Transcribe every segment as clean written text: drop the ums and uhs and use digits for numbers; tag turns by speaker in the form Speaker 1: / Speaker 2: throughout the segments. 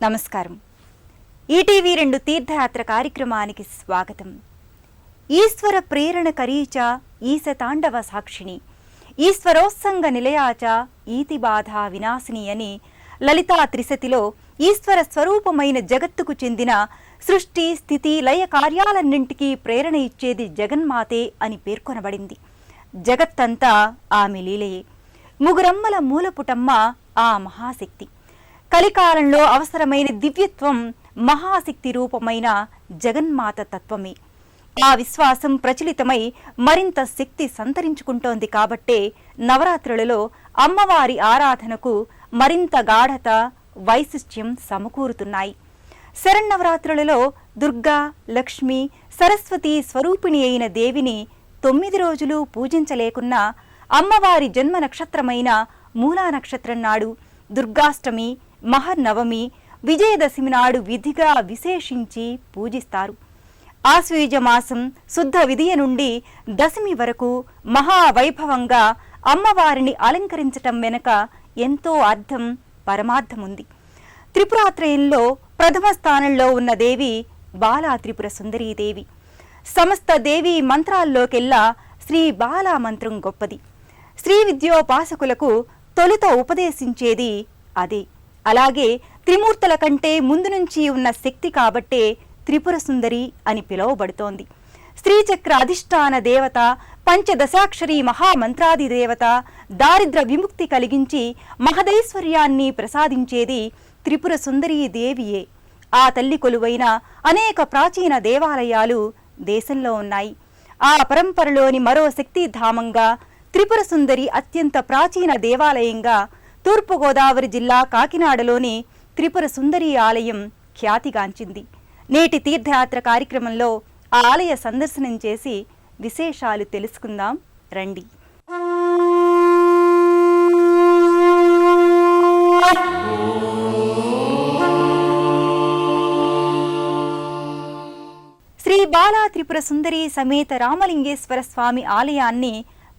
Speaker 1: నమస్కారం. ఈటీవీ 2 తీర్థయాత్ర కార్యక్రమానికి స్వాగతం. ఈశ్వర ప్రేరణ కరీచ ఈశతాండవ సాక్షిణి ఈశ్వరోత్సంగ నిలయాచ ఈతి బాధా వినాశిని అని లలితా త్రిశతిలో ఈశ్వర స్వరూపమైన జగత్తుకు చెందిన సృష్టి స్థితి లయ కార్యాలన్నింటికీ ప్రేరణ ఇచ్చేది జగన్మాతే అని పేర్కొనబడింది. జగత్తంతా ఆమె లీలయే. ముగురమ్మల మూలపుటమ్మ ఆ మహాశక్తి. కలికాలంలో అవసరమైన దివ్యత్వం మహాశక్తి రూపమైన జగన్మాత తత్వమే. ఆ విశ్వాసం ప్రచులితమై మరింత శక్తి సంతరించుకుంటోంది కాబట్టే నవరాత్రులలో అమ్మవారి ఆరాధనకు మరింత గాఢత వైశిష్ట్యం సమకూరుతున్నాయి. శరన్నవరాత్రులలో దుర్గా, లక్ష్మి, సరస్వతి స్వరూపిణి అయిన దేవిని 9 రోజులు పూజించలేకున్నా అమ్మవారి జన్మ నక్షత్రమైన మూలా నక్షత్రం నాడు, దుర్గాష్టమి, మహర్నవమి, విజయదశమి నాడు విధిగా విశేషించి పూజిస్తారు. ఆశ్వయుజ మాసం శుద్ధ విదియ నుండి దశమి వరకు మహావైభవంగా అమ్మవారిని అలంకరించటం వెనుక ఎంతో అర్థం, పరమార్థముంది. త్రిపురాత్రయంలో ప్రథమ స్థానంలో ఉన్న దేవి బాలా త్రిపుర సుందరీదేవి. సమస్త దేవీ మంత్రాల్లోకెల్లా శ్రీ బాలా మంత్రం గొప్పది. శ్రీ విద్యోపాసకులకు తొలుత ఉపదేశించేది అదే. అలాగే త్రిమూర్తుల కంటే ముందు నుంచి ఉన్న శక్తి కాబట్టే త్రిపుర సుందరి అని పిలువబడుతోంది. శ్రీచక్ర అధిష్టాన దేవత, పంచదశాక్షరి మహామంత్రాది దేవత, దారిద్ర విముక్తి కలిగించి మహదైశ్వర్యాన్ని ప్రసాదించేది త్రిపుర సుందరీ దేవియే. ఆ తల్లి కొలువైన అనేక ప్రాచీన దేవాలయాలు దేశంలో ఉన్నాయి. ఆ పరంపరలోని మరో శక్తిధామంగా త్రిపుర సుందరి అత్యంత ప్రాచీన దేవాలయంగా తూర్పుగోదావరి జిల్లా కాకినాడలోని త్రిపుర సుందరి ఆలయం ఖ్యాతిగాంచింది. నేటి తీర్థయాత్ర కార్యక్రమంలో ఆ ఆలయ సందర్శనం చేసి విశేషాలు తెలుసుకుందాం రండి. శ్రీ బాలా త్రిపుర సుందరి సమేత రామలింగేశ్వర స్వామి ఆలయాన్ని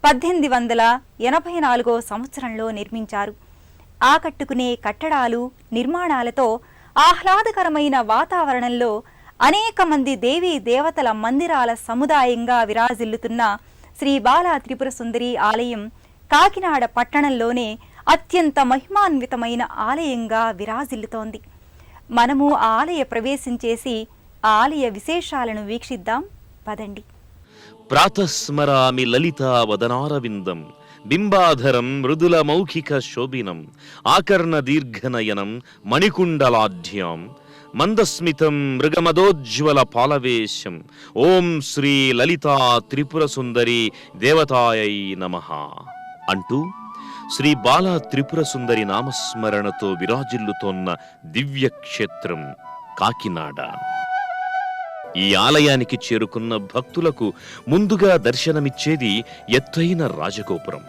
Speaker 1: 1884 సంవత్సరంలో నిర్మించారు. ఆకట్టుకునే కట్టడాలు, నిర్మాణాలతో ఆహ్లాదకరమైన వాతావరణంలో అనేక మంది దేవీ దేవతల మందిరాల సముదాయంగా విరాజిల్లుతున్న శ్రీ బాలా త్రిపుర సుందరి ఆలయం కాకినాడ పట్టణంలోనే అత్యంత మహిమాన్వితమైన ఆలయంగా విరాజిల్లుతోంది. మనము ఆ ఆలయ ప్రవేశం చేసి ఆ ఆలయ విశేషాలను వీక్షిద్దాం పదండి.
Speaker 2: ప్రాతస్మరామి లలితా వదనారవిందం బింబాధరం మృదుల మౌఖిక శోభినం ఆకర్ణ దీర్ఘనయనం మణికుండలాఢ్యాం మందస్మితం మృగమదోజ్వల పాలవేశం ఓం శ్రీ లలితా త్రిపుర సుందరి దేవతాయై నమః అంటూ శ్రీ బాలా త్రిపుర సుందరి నామస్మరణతో విరాజిల్లుతోన్న దివ్యక్షేత్రం కాకినాడ. ఈ ఆలయానికి చేరుకున్న భక్తులకు ముందుగా దర్శనమిచ్చేది ఎత్తైన రాజగోపురం.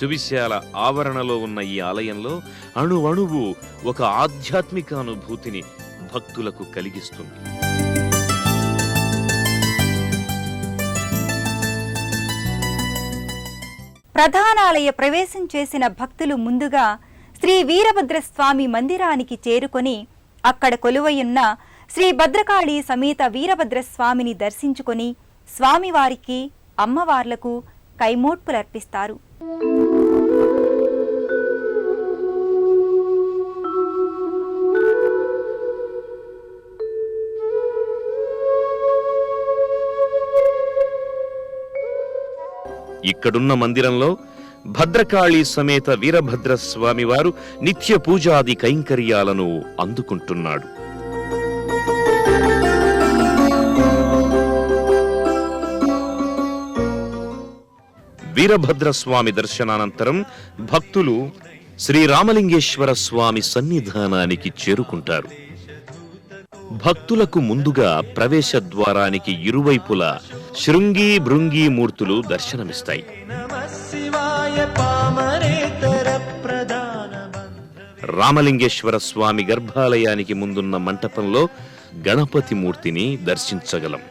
Speaker 2: సువిశాల ఆవరణలో ఉన్న ఈ ఆలయంలో అణువణువు ఒక ఆధ్యాత్మిక అనుభూతిని భక్తులకు కలిగిస్తుంది.
Speaker 1: ప్రధానాలయ ప్రవేశం చేసిన భక్తులు ముందుగా శ్రీ వీరభద్రస్వామి మందిరానికి చేరుకొని అక్కడ కొలువయున్న శ్రీ భద్రకాళి సమేత వీరభద్రస్వామిని దర్శించుకొని స్వామివారికి, అమ్మవార్లకు కైమోడ్పులర్పిస్తారు.
Speaker 2: ఇక్కడున్న మందిరంలో భద్రకాళి సమేత వీరభద్రస్వామి వారు నిత్య పూజాది కైంకర్యాలను అందుకుంటున్నాడు. వీరభద్రస్వామి దర్శనానంతరం భక్తులు శ్రీరామలింగేశ్వర స్వామి సన్నిధానానికి చేరుకుంటారు. భక్తులకు ముందుగా ప్రవేశ ద్వారానికి ఇరువైపులా శృంగి భృంగి మూర్తులు దర్శనమిస్తాయి. రామలింగేశ్వర స్వామి గర్భాలయానికి ముందున్న మంటపంలో గణపతి మూర్తిని దర్శించగలం.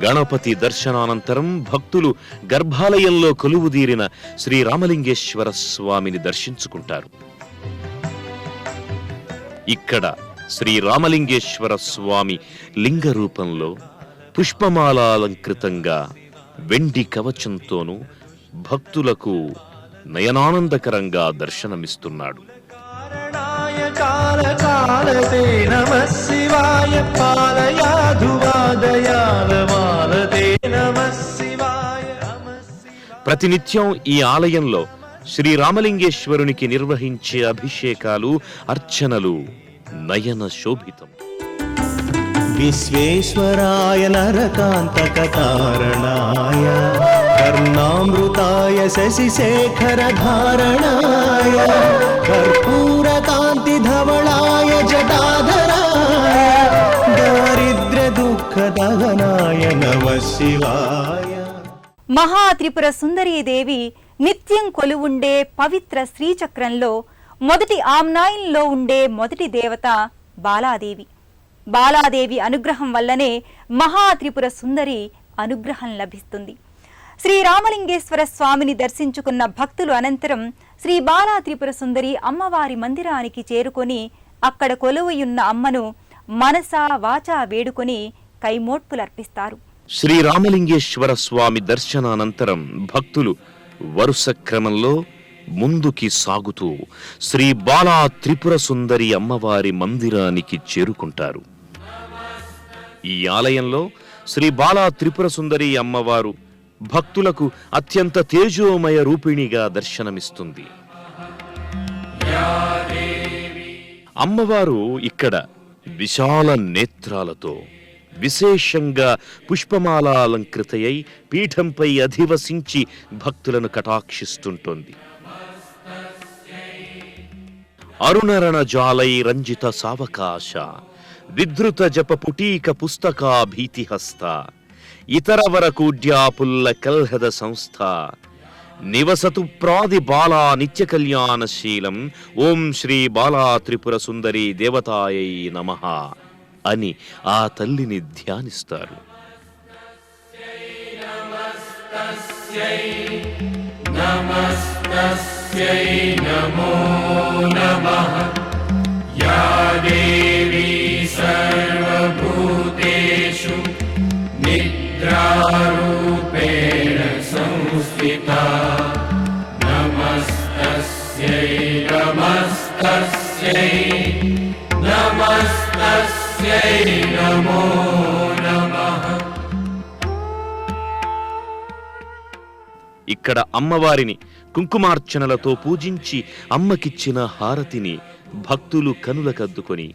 Speaker 2: గణపతి దర్శనానంతరం భక్తులు గర్భాలయంలో కొలువుదీరిన శ్రీరామలింగేశ్వర స్వామిని దర్శించుకుంటారు. ఇక్కడ శ్రీరామలింగేశ్వర స్వామి లింగ రూపంలో పుష్పమాలాలంకృతంగా వెండి కవచంతోనూ భక్తులకు నయనానందకరంగా దర్శనమిస్తున్నాడు. ప్రతినిత్యం ఈ ఆలయంలో శ్రీరామలింగేశ్వరునికి నిర్వహించే అభిషేకాలు అర్చనలు నయన శోభితం.
Speaker 3: విశ్వేశ్వరాయ నరకాంతక కారణాయ కర్ణామృతాయ శశిశేఖర ధారణాయ కర్పూర కాంతి ధవళాయ జటాధరాయ దారిద్ర్య దుఃఖ దహనాయ నమః శివాయ.
Speaker 1: మహా త్రిపుర సుందరీదేవి నిత్యం కొలువుండే పవిత్ర శ్రీచక్రంలో మొదటి ఆమ్నాయంలో ఉండే మొదటి దేవత బాలాదేవి. బాలాదేవి అనుగ్రహం వల్లనే మహా త్రిపుర సుందరి అనుగ్రహం లభిస్తుంది. శ్రీరామలింగేశ్వర స్వామిని దర్శించుకున్న భక్తులు అనంతరం శ్రీ బాలా త్రిపుర సుందరి అమ్మవారి మందిరానికి చేరుకొని అక్కడ కొలువయున్న అమ్మను మనసా వాచా వేడుకొని కైమోట్పులర్పిస్తారు.
Speaker 2: శ్రీరామలింగేశ్వర స్వామి దర్శనానంతరం భక్తులు వరుస క్రమంలో ముందుకి సాగుతూ శ్రీ బాలా త్రిపుర సుందరి అమ్మవారి మందిరానికి చేరుకుంటారు. ఈ ఆలయంలో శ్రీ బాలా త్రిపుర సుందరి అమ్మవారు భక్తులకు అత్యంత తేజోమయ రూపిణిగా దర్శనమిస్తుంది. అమ్మవారు ఇక్కడ విశాల నేత్రాలతో విశేషంగా పుష్పమాలాలంకృతయై పీఠంపై అధివసించి భక్తులను కటాక్షిస్తుంటోంది. అరుణరణ జాలై రంజిత సావకాశ విధృత జప పుటీక పుస్తకా భీతిహస్త ఇతరవర కూడ్యాపుల్ల కల్హద సంస్థ నివసతు ప్రాది బాలా నిత్య కళ్యాణశీలం ఓం శ్రీ బాలా త్రిపుర సుందరి దేవతాయై నమః అని ఆ తల్లిని ధ్యానిస్తారు. నమస్తస్యై నమో నమః యా దేవీ సర్వభూతేషు నిద్రారూపేణ సంస్థితా నమస్తస్యై నమస్తస్యై నమస్తస్యై నమో నమః. ఇక్కడ అమ్మవారిని కుంకుమార్చనలతో పూజించి అమ్మకిచ్చిన హారతిని భక్తులు కనులకద్దుకొని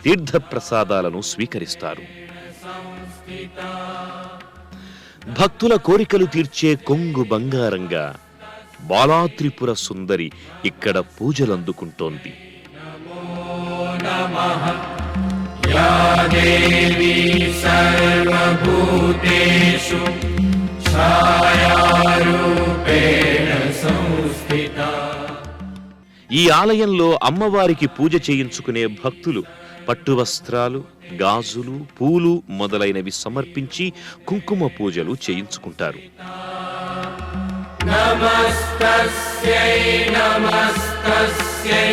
Speaker 2: తీర్థప్రసాదాలను స్వీకరిస్తారు. భక్తుల కోరికలు తీర్చే కొంగు బంగారంగా బాలా త్రిపుర సుందరి ఇక్కడ పూజలందుకుంటోంది. యా దేవీ సర్వభూతేషు ఛాయారూపేణ సంస్థితా. ఈ ఆలయంలో అమ్మవారికి పూజ చేయించుకునే భక్తులు పట్టు వస్త్రాలు, గాజులు, పూలు మొదలైనవి సమర్పించి కుంకుమ పూజలు చేయించుకుంటారు. నమస్తస్యై నమస్తస్యై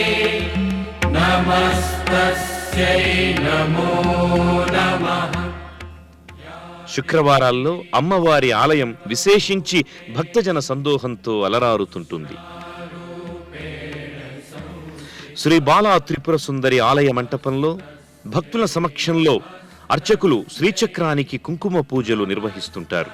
Speaker 2: నమస్తస్యై నమో నమః. శుక్రవారాల్లో అమ్మవారి ఆలయం విశేషించి భక్తజన సందోహంతో అలరారుతుంటుంది. శ్రీ బాలా త్రిపుర సుందరి ఆలయ మంటపంలో భక్తుల సమక్షంలో అర్చకులు శ్రీచక్రానికి కుంకుమ పూజలు నిర్వహిస్తుంటారు.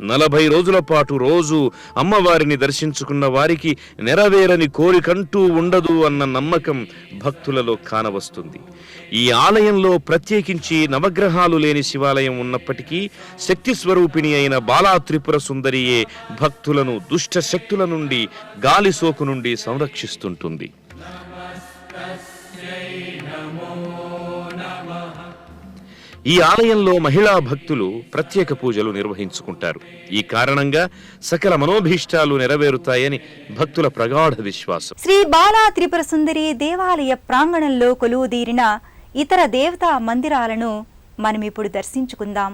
Speaker 2: 40 రోజుల పాటు రోజు అమ్మవారిని దర్శించుకున్న వారికి నెరవేరని కోరికంటూ ఉండదు అన్న నమ్మకం భక్తులలో కానవస్తుంది. ఈ ఆలయంలో ప్రత్యేకించి నవగ్రహాలు లేని శివాలయం ఉన్నప్పటికీ శక్తి స్వరూపిణి అయిన బాలా త్రిపుర సుందరియే భక్తులను దుష్ట శక్తుల నుండి, గాలి సోకు నుండి సంరక్షిస్తుంటుంది. ఈ ఆలయంలో మహిళా భక్తులు ప్రత్యేక పూజలు నిర్వహించుకుంటారు. ఈ కారణంగా సకల మనోభీష్టాలు నెరవేరుతాయని భక్తుల ప్రగాఢ విశ్వాసం.
Speaker 1: శ్రీ బాలా త్రిపుర సుందరి దేవాలయ ప్రాంగణంలో కొలువుదీరిన ఇతర దేవతా మందిరాలను మనమిప్పుడు దర్శించుకుందాం.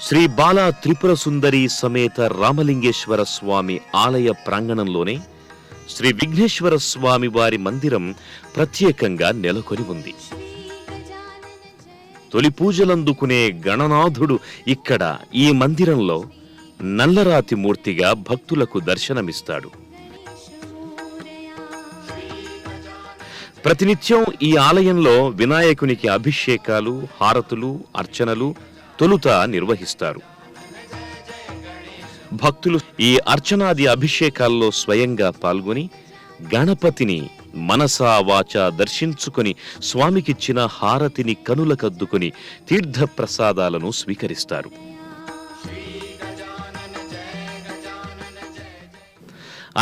Speaker 2: శ్రీ బాలా త్రిపుర సుందరి సమేత రామలింగేశ్వర స్వామి ఆలయ ప్రాంగణంలోనే శ్రీ విఘ్నేశ్వర స్వామి వారి మందిరం ప్రత్యేకంగా నెలకొని ఉంది. తొలి పూజలందుకునే గణనాథుడు ఇక్కడ ఈ మందిరంలో నల్లరాతి మూర్తిగా భక్తులకు దర్శనమిస్తాడు. ప్రతినిత్యం ఈ ఆలయంలో వినాయకునికి అభిషేకాలు, హారతులు, అర్చనలు తొలుత నిర్వహిస్తారు. భక్తులు ఈ అర్చనాది అభిషేకాల్లో స్వయంగా పాల్గొని గణపతిని మనసా వాచా దర్శించుకొని స్వామికిచ్చిన హారతిని కనులకద్దుకొని తీర్థ ప్రసాదాలను స్వీకరిస్తారు.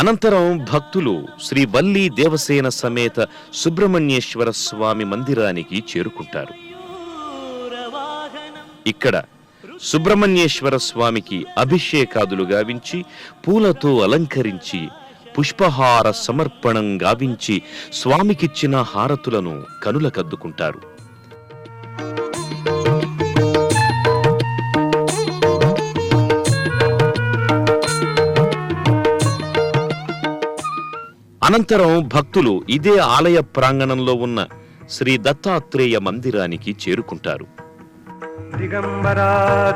Speaker 2: అనంతరం భక్తులు శ్రీ వల్లీ దేవసేన సమేత సుబ్రహ్మణ్యేశ్వర స్వామి మందిరానికి చేరుకుంటారు. ఇక్కడ సుబ్రహ్మణ్యేశ్వర స్వామికి అభిషేకాదులు గావించి, పూలతో అలంకరించి, పుష్పహార సమర్పణం గావించి స్వామికిచ్చిన హారతులను కనులకద్దుకుంటారు. అనంతరం భక్తులు ఇదే ఆలయ ప్రాంగణంలో ఉన్న శ్రీ దత్తాత్రేయ మందిరానికి చేరుకుంటారు.
Speaker 4: దిగంబరా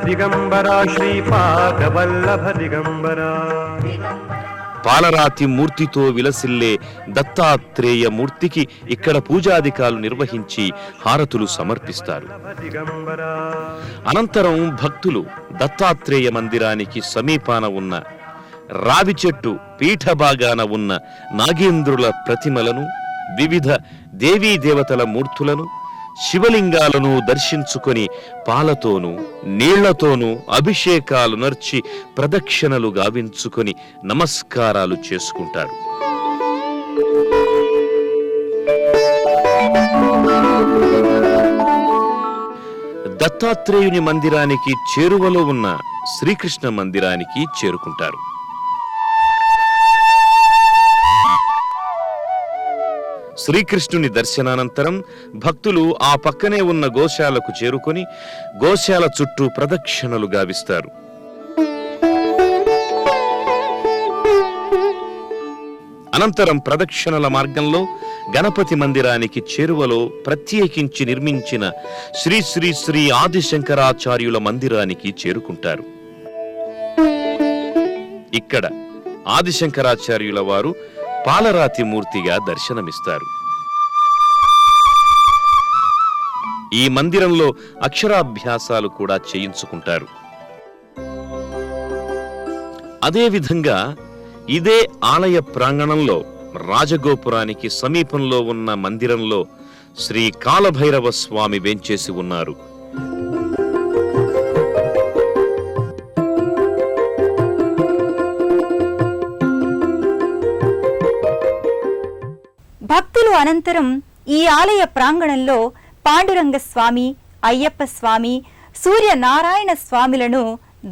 Speaker 4: దిగంబరా శ్రీపాదవల్లభ దిగంబరా.
Speaker 2: పాలరాతి మూర్తితో విలసిల్లే దత్తాత్రేయ మూర్తికి ఇక్కడ పూజాధికాలు నిర్వహించి హారతులు సమర్పిస్తారు. అనంతరం భక్తులు దత్తాత్రేయ మందిరానికి సమీపాన ఉన్న రావి చెట్టు పీఠ భాగాన ఉన్న నాగేంద్రుల ప్రతిమలను, వివిధ దేవీ దేవతల మూర్తులను, శివలింగాలను దర్శించుకొని పాలతోనూ నీళ్లతోనూ అభిషేకాలు నర్చి ప్రదక్షిణలు గావించుకొని నమస్కారాలు చేసుకుంటారు. దత్తాత్రేయుని మందిరానికి చేరువలో ఉన్న శ్రీకృష్ణ మందిరానికి చేరుకుంటారు. శ్రీకృష్ణుని దర్శనానంతరం భక్తులు ఆ పక్కనే ఉన్న గోశాలకు చేరుకొని గోశాల చుట్టూ ప్రదక్షిణలు గావిస్తారు. అనంతరం ప్రదక్షిణల మార్గంలో గణపతి మందిరానికి చేరువలో ప్రత్యేకించి నిర్మించిన శ్రీ శ్రీ శ్రీ ఆదిశంకరాచార్యుల మందిరానికి చేరుకుంటారు. ఇక్కడ ఆదిశంకరాచార్యుల వారు పాలరాతి మూర్తిగా దర్శనమిస్తారు. ఈ మందిరంలో అక్షరాభ్యాసాలు కూడా చేయించుకుంటారు. అదేవిధంగా ఇదే ఆలయ ప్రాంగణంలో రాజగోపురానికి సమీపంలో ఉన్న మందిరంలో శ్రీ కాలభైరవ స్వామి వేంచేసి ఉన్నారు.
Speaker 1: భక్తులు అనంతరం ఈ ఆలయ ప్రాంగణంలో పాండురంగ స్వామి, అయ్యప్ప స్వామి, సూర్యనారాయణ స్వామిలను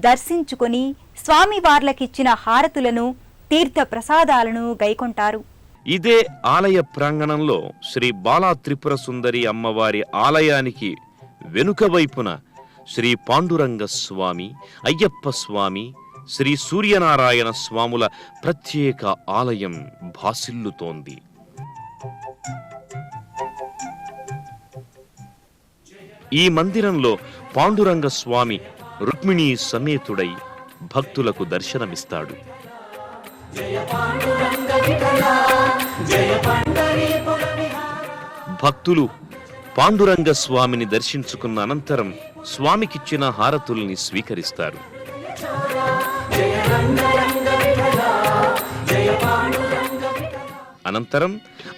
Speaker 1: దర్శించుకొని స్వామివార్లకిచ్చిన హారతులను, తీర్థ ప్రసాదాలను గైకొంటారు.
Speaker 2: ఇదే ఆలయ ప్రాంగణంలో శ్రీ బాలా త్రిపుర సుందరి అమ్మవారి ఆలయానికి వెనుక వైపున శ్రీ పాండురంగ స్వామి, అయ్యప్ప స్వామి, శ్రీ సూర్యనారాయణ స్వాముల ప్రత్యేక ఆలయం భాసిల్లుతోంది. ఈ మందిరంలో పాండురంగ స్వామి రుక్మిణీ సమేతుడై భక్తులకు దర్శనమిస్తాడు. భక్తులు పాండురంగ స్వామిని దర్శించుకున్న అనంతరం స్వామికిచ్చిన హారతుల్ని స్వీకరిస్తారు. అనంతరం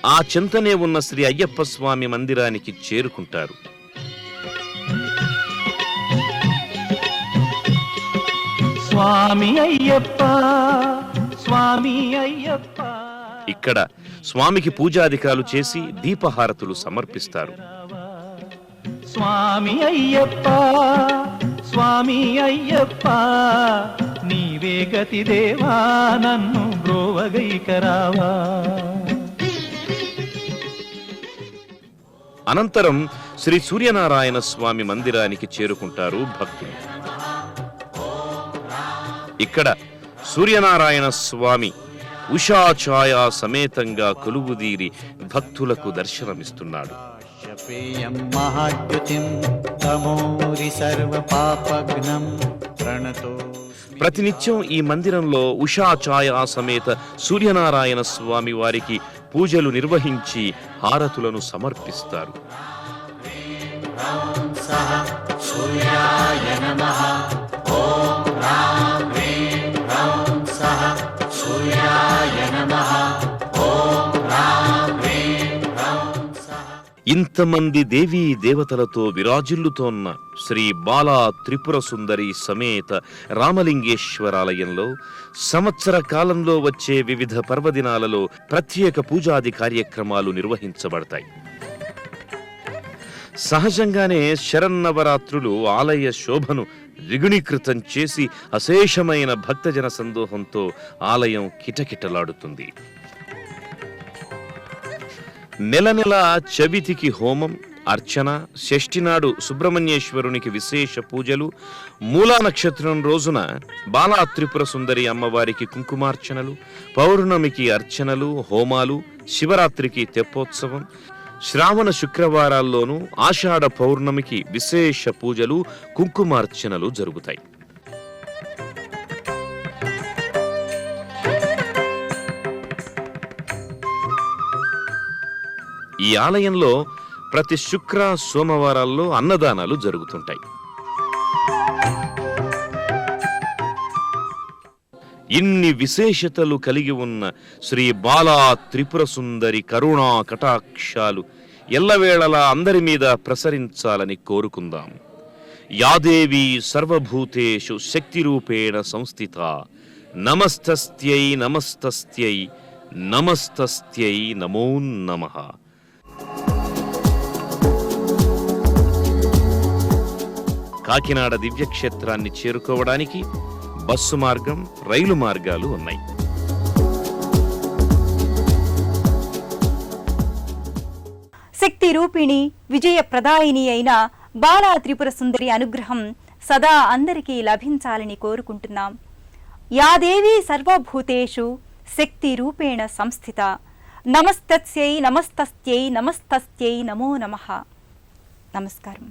Speaker 2: ఆ చెంతనే ఉన్న శ్రీ అయ్యప్ప స్వామి మందిరానికి చేరుకుంటారు.
Speaker 3: స్వామి అయ్యప్ప, స్వామి అయ్యప్ప.
Speaker 2: ఇక్కడ స్వామికి పూజాధికాలు చేసి దీపహారతులు సమర్పిస్తారు.
Speaker 3: స్వామి అయ్యప్ప, స్వామి అయ్యప్ప, నీవే గతి దేవా, నన్ను బ్రోవగైకరావా.
Speaker 2: అనంతరం శ్రీ సూర్యనారాయణ స్వామి మందిరానికి చేరుకుంటారు భక్తులు. ఇక్కడ సూర్యనారాయణ స్వామి ఉషాఛాయా సమేతంగా కొలువుదీరి భక్తులకు దర్శనమిస్తున్నాడు. ప్రతినిత్యం ఈ మందిరంలో ఉషాఛాయా సమేత సూర్యనారాయణ స్వామి వారికి పూజలు నిర్వహించి హారతులను సమర్పిస్తారు. ఇంతమంది దేవీ దేవతలతో విరాజిల్లుతోన్న శ్రీ బాలా త్రిపుర సుందరి సమేత రామలింగేశ్వరాలయంలో సంవత్సర కాలంలో వచ్చే వివిధ పర్వదినాలలో ప్రత్యేక పూజాది కార్యక్రమాలు నిర్వహించబడతాయి. సహజంగానే శరన్నవరాత్రులు ఆలయ శోభను ద్విగుణీకృతం చేసి అశేషమైన భక్తజన సందోహంతో ఆలయం కిటకిటలాడుతుంది. నెల నెల చవితికి హోమం, అర్చన, షష్ఠినాడు సుబ్రహ్మణ్యేశ్వరునికి విశేష పూజలు, మూలా నక్షత్రం రోజున బాలా త్రిపుర సుందరి అమ్మవారికి కుంకుమార్చనలు, పౌర్ణమికి అర్చనలు, హోమాలు, శివరాత్రికి తెప్పోత్సవం, శ్రావణ శుక్రవారాల్లోనూ ఆషాఢ పౌర్ణమికి విశేష పూజలు, కుంకుమార్చనలు జరుగుతాయి. ఈ ఆలయంలో ప్రతి శుక్ర సోమవారాల్లో అన్నదానాలు జరుగుతుంటాయి. ఇన్ని విశేషతలు కలిగి ఉన్న శ్రీ బాలా త్రిపుర సుందరి కరుణా కటాక్షాలు ఎల్లవేళలా అందరి మీద ప్రసరించాలని కోరుకుందాం. యాదేవి సర్వభూతేషు శక్తిరూపేణ సంస్థిత. నమస్తస్యై నమస్తస్యై నమస్తస్యై నమో నమః. కాకినాడ దివ్యక్షేత్రాన్ని చేరుకోవడానికి బస్సు మార్గం, రైలు మార్గాలు ఉన్నాయి.
Speaker 1: శక్తి రూపిణి, విజయ ప్రదాయిని అయిన బాలా త్రిపుర సుందరి అనుగ్రహం సదా అందరికీ లభించాలని కోరుకుంటున్నాం. యాదేవి సర్వభూతేషు శక్తి రూపేణ సంస్థిత. నమస్తస్యై నమస్తస్యై నమస్తస్యై నమో నమః. నమస్కారం.